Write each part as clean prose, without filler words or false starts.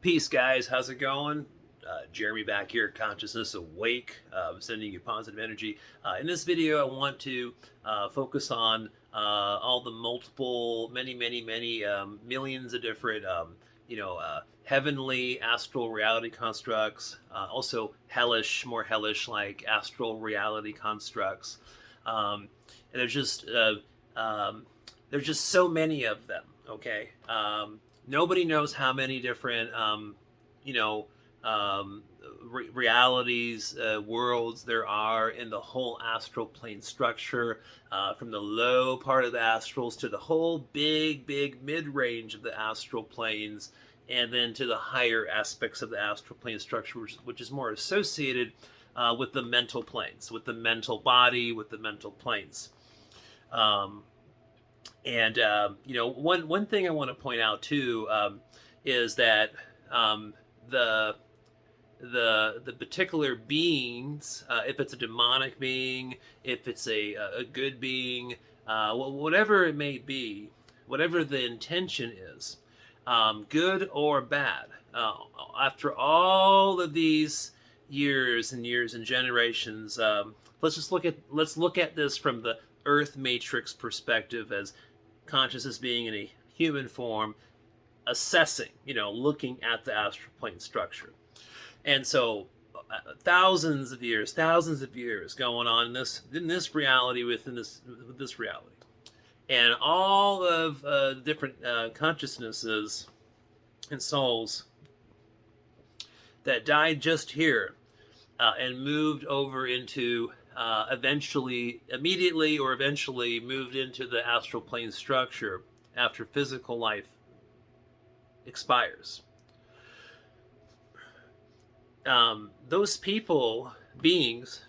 Peace, guys. How's it going? Jeremy back here, Consciousness Awake, sending you positive energy. In this video, I want to focus on all the multiple, many millions of different, heavenly astral reality constructs, also hellish, more hellish, like astral reality constructs. And there's just so many of them. Okay. Nobody knows how many different, realities, worlds there are in the whole astral plane structure, from the low part of the astrals to the whole big mid-range of the astral planes, and then to the higher aspects of the astral plane structure, which is more associated with the mental planes, with the mental body, with the mental planes. One thing I want to point out too is that the particular beings, if it's a demonic being, if it's a good being, whatever it may be, whatever the intention is, good or bad, after all of these years and generations, let's look at this from the Earth Matrix perspective, as consciousness being in a human form, assessing, looking at the astral plane structure. And so thousands of years going on in this reality within this reality. And all of different consciousnesses and souls that died just here and moved over into immediately moved into the astral plane structure after physical life expires. Those beings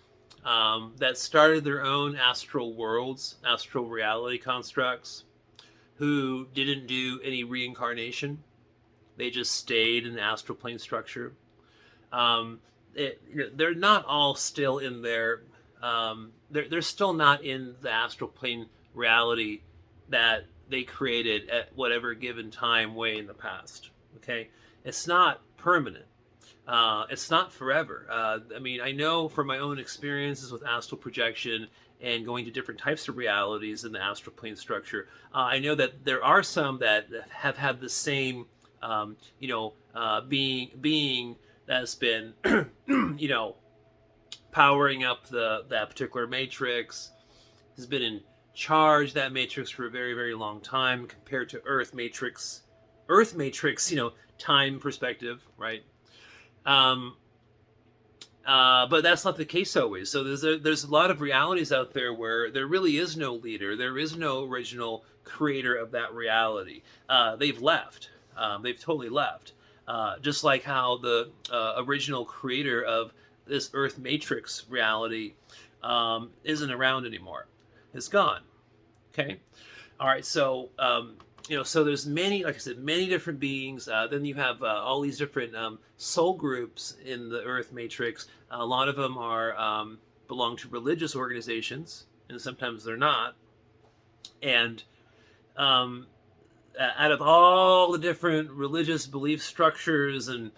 that started their own astral worlds, astral reality constructs, who didn't do any reincarnation, they just stayed in the astral plane structure. They're not all still in their they're still not in the astral plane reality that they created at whatever given time way in the past. Okay, it's not permanent. It's not forever. I know from my own experiences with astral projection and going to different types of realities in the astral plane structure, I know that there are some that have had the same, being that's been, powering up that particular matrix, has been in charge of that matrix for a very long time, compared to Earth matrix, time perspective, right? But that's not the case always. So there's a lot of realities out there where there really is no leader, there is no original creator of that reality. They've left. They've totally left. Just like how the original creator of this Earth Matrix reality isn't around anymore. It's gone. Okay? All right, so, so there's many, like I said, many different beings. Then you have all these different soul groups in the Earth Matrix. A lot of them are belong to religious organizations, and sometimes they're not. And out of all the different religious belief structures and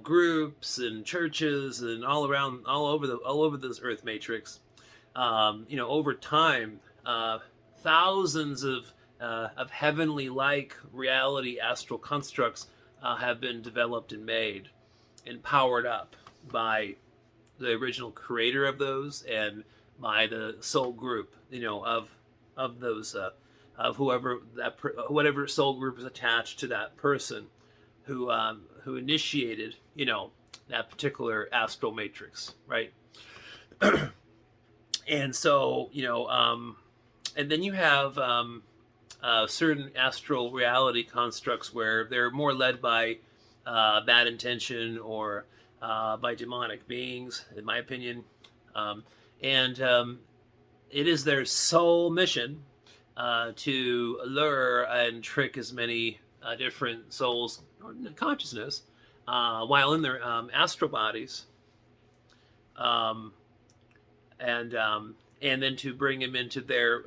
groups and churches and all over this Earth Matrix, over time, thousands of heavenly-like reality astral constructs have been developed and made and powered up by the original creator of those and by the soul group, of those, of whatever soul group is attached to that person who initiated, that particular astral matrix, right? And so, and then you have certain astral reality constructs where they're more led by bad intention or by demonic beings, in my opinion. It is their sole mission to lure and trick as many different souls or consciousness while in their astral bodies, and then to bring them into their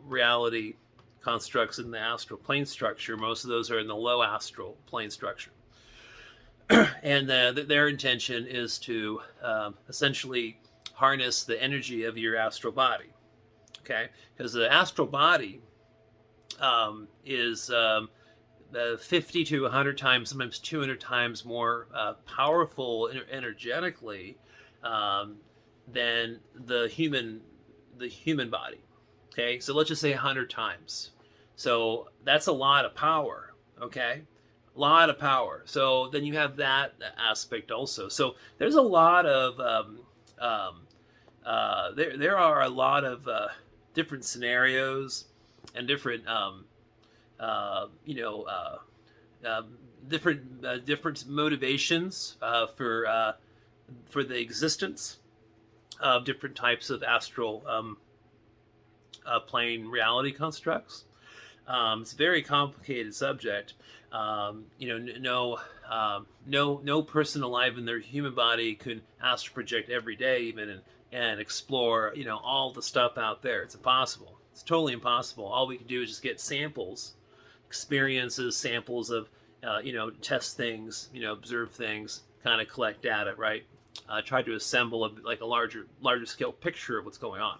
reality constructs in the astral plane structure. Most of those are in the low astral plane structure. And their intention is to essentially harness the energy of your astral body. Okay, because the astral body is 50 to 100 times, sometimes 200 times more powerful energetically um, than the human body. Okay, so let's just say 100 times. So that's a lot of power. Okay, a lot of power. So then you have that aspect also. So there's a lot of there are a lot of different scenarios and different you know different motivations for the existence of different types of astral plane reality constructs. It's a very complicated subject. You know, no person alive in their human body can astral project every day, even and explore, you know, all the stuff out there. It's impossible. It's totally impossible. All we can do is just get samples, experiences, samples of, you know, test things, you know, observe things, kind of collect data, right? Try to assemble like a larger scale picture of what's going on.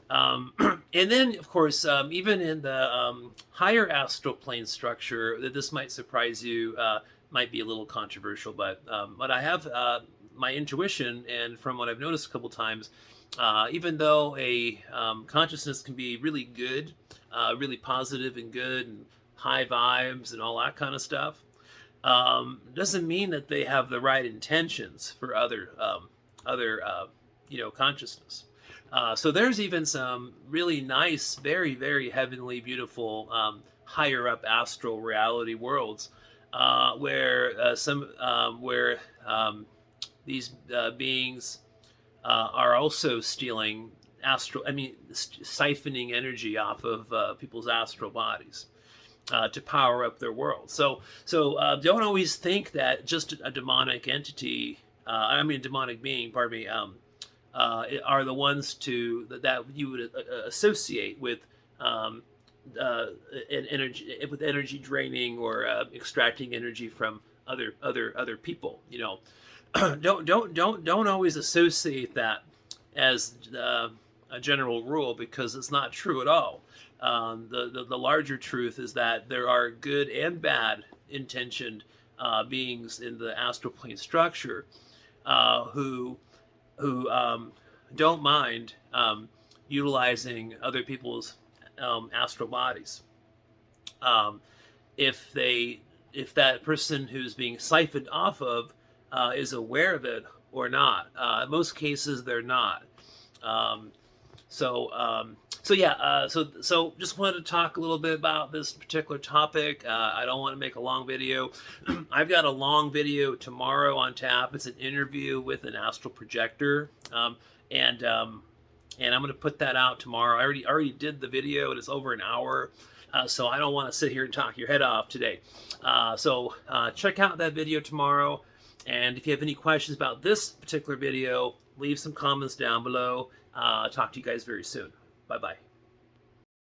And then, of course, even in the higher astral plane structure, this might surprise you, might be a little controversial, but I have my intuition, and from what I've noticed a couple times, even though a consciousness can be really good, really positive and good, and high vibes and all that kind of stuff, doesn't mean that they have the right intentions for other you know, consciousness. So there's even some really nice, very, very heavenly, beautiful, higher up astral reality worlds where these beings are also stealing siphoning energy off of people's astral bodies to power up their world. So don't always think that just a demonic entity, demonic being, pardon me, are the ones that you would associate with energy draining or extracting energy from other people. You know, don't always associate that as a general rule, because it's not true at all. The larger truth is that there are good and bad intentioned beings in the astral plane structure who don't mind utilizing other people's astral bodies. If that person who's being siphoned off of is aware of it or not. In most cases, they're not. So just wanted to talk a little bit about this particular topic. I don't want to make a long video. I've got a long video tomorrow on tap. It's an interview with an astral projector, and I'm going to put that out tomorrow. I already did the video, and it's over an hour. So I don't want to sit here and talk your head off today. So check out that video tomorrow. And if you have any questions about this particular video, leave some comments down below. Talk to you guys very soon. Bye-bye.